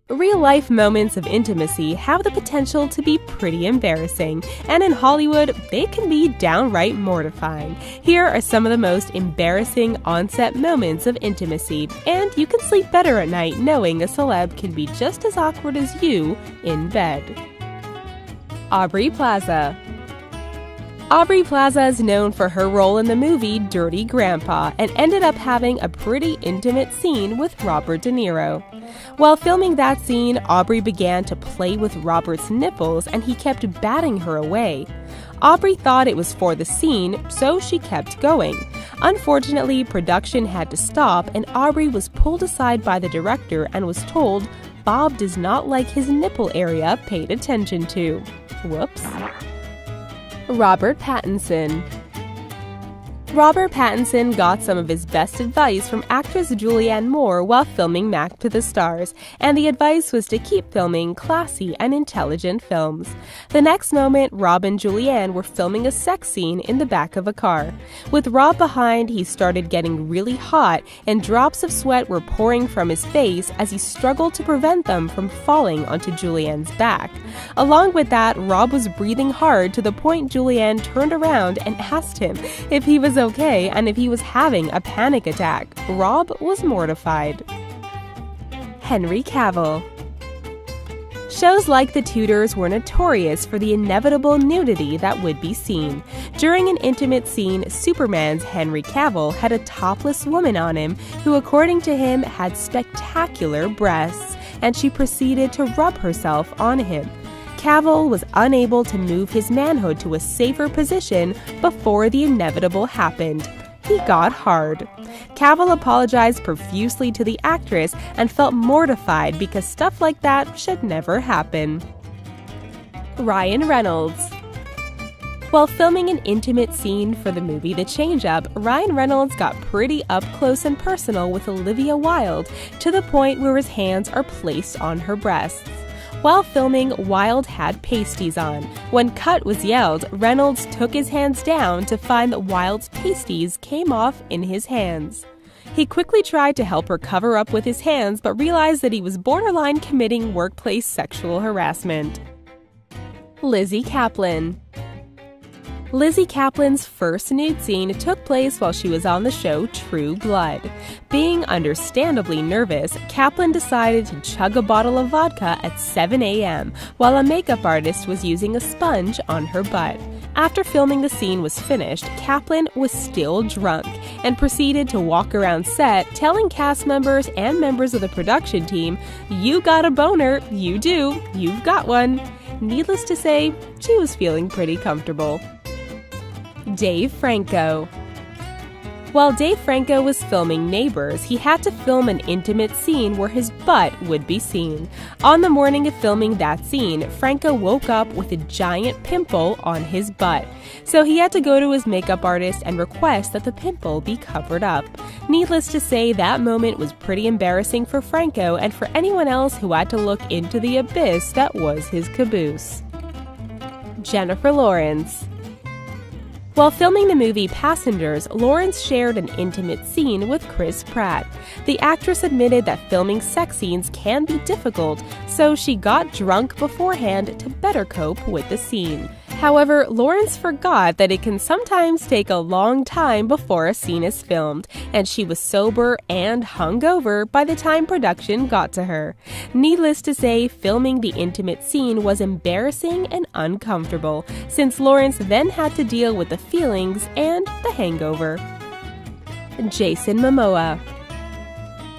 Real-life moments of intimacy have the potential to be pretty embarrassing, and in Hollywood, they can be downright mortifying. Here are some of the most embarrassing on-set moments of intimacy, and you can sleep better at night knowing a celeb can be just as awkward as you in bed. Aubrey Plaza. Aubrey Plaza is known for her role in the movie Dirty Grandpa and ended up having a pretty intimate scene with Robert De Niro. While filming that scene, Aubrey began to play with Robert's nipples and he kept batting her away. Aubrey thought it was for the scene, so she kept going. Unfortunately, production had to stop and Aubrey was pulled aside by the director and was told Bob does not like his nipple area paid attention to. Whoops. Robert Pattinson. Robert Pattinson got some of his best advice from actress Julianne Moore while filming Mac to the Stars, and the advice was to keep filming classy and intelligent films. The next moment, Rob and Julianne were filming a sex scene in the back of a car. With Rob behind, he started getting really hot, and drops of sweat were pouring from his face as he struggled to prevent them from falling onto Julianne's back. Along with that, Rob was breathing hard to the point Julianne turned around and asked him if he was okay and if he was having a panic attack. Rob was mortified. Henry Cavill. Shows like The Tudors were notorious for the inevitable nudity that would be seen. During an intimate scene, Superman's Henry Cavill had a topless woman on him who, according to him, had spectacular breasts, and she proceeded to rub herself on him. Cavill was unable to move his manhood to a safer position before the inevitable happened. He got hard. Cavill apologized profusely to the actress and felt mortified because stuff like that should never happen. Ryan Reynolds. While filming an intimate scene for the movie The Change-Up, Ryan Reynolds got pretty up close and personal with Olivia Wilde to the point where his hands are placed on her breasts. While filming, Wilde had pasties on. When cut was yelled, Reynolds took his hands down to find that Wilde's pasties came off in his hands. He quickly tried to help her cover up with his hands, but realized that he was borderline committing workplace sexual harassment. Lizzy Caplan. Lizzy Caplan's first nude scene took place while she was on the show True Blood. Being understandably nervous, Caplan decided to chug a bottle of vodka at 7 a.m. while a makeup artist was using a sponge on her butt. After filming the scene was finished, Caplan was still drunk and proceeded to walk around set telling cast members and members of the production team, "You got a boner, you do, you've got one." Needless to say, she was feeling pretty comfortable. Dave Franco. While Dave Franco was filming Neighbors, he had to film an intimate scene where his butt would be seen. On the morning of filming that scene, Franco woke up with a giant pimple on his butt. So he had to go to his makeup artist and request that the pimple be covered up. Needless to say, that moment was pretty embarrassing for Franco and for anyone else who had to look into the abyss that was his caboose. Jennifer Lawrence. While filming the movie Passengers, Lawrence shared an intimate scene with Chris Pratt. The actress admitted that filming sex scenes can be difficult, so she got drunk beforehand to better cope with the scene. However, Lawrence forgot that it can sometimes take a long time before a scene is filmed, and she was sober and hungover by the time production got to her. Needless to say, filming the intimate scene was embarrassing and uncomfortable, since Lawrence then had to deal with the feelings and the hangover. Jason Momoa.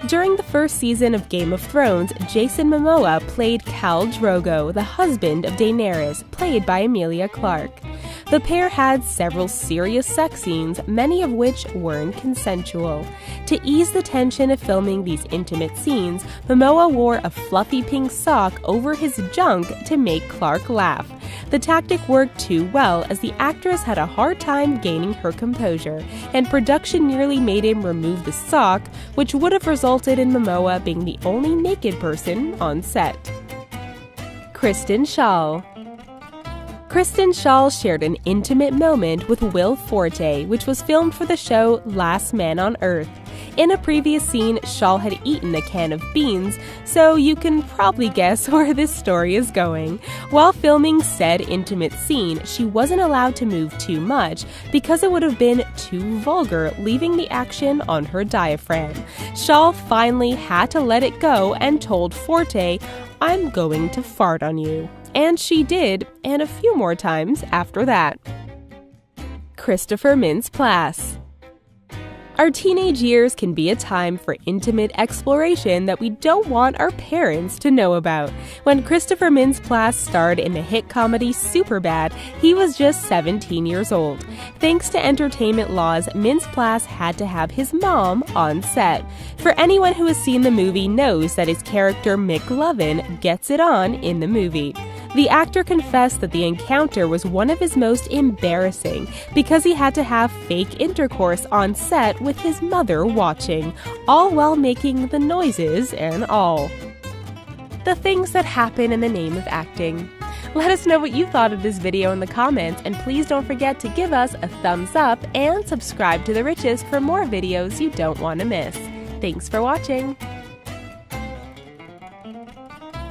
During the first season of Game of Thrones, Jason Momoa played Khal Drogo, the husband of Daenerys, played by Emilia Clarke. The pair had several serious sex scenes, many of which weren't consensual. To ease the tension of filming these intimate scenes, Momoa wore a fluffy pink sock over his junk to make Clarke laugh. The tactic worked too well as the actress had a hard time gaining her composure, and production nearly made him remove the sock, which would have resulted in Momoa being the only naked person on set. Kristen Schaal. Kristen Schaal shared an intimate moment with Will Forte, which was filmed for the show Last Man on Earth. In a previous scene, Shawl had eaten a can of beans, so you can probably guess where this story is going. While filming said intimate scene, she wasn't allowed to move too much because it would have been too vulgar, leaving the action on her diaphragm. Shawl finally had to let it go and told Forte, "I'm going to fart on you." And she did, and a few more times after that. Christopher Mintz-Plasse. Our teenage years can be a time for intimate exploration that we don't want our parents to know about. When Christopher Mintz-Plasse starred in the hit comedy Superbad, he was just 17 years old. Thanks to entertainment laws, Mintz-Plasse had to have his mom on set. For anyone who has seen the movie knows that his character Mick Lovin gets it on in the movie. The actor confessed that the encounter was one of his most embarrassing because he had to have fake intercourse on set with his mother watching, all while making the noises and all. The things that happen in the name of acting. Let us know what you thought of this video in the comments, and please don't forget to give us a thumbs up and subscribe to The Riches for more videos you don't want to miss. Thanks for watching!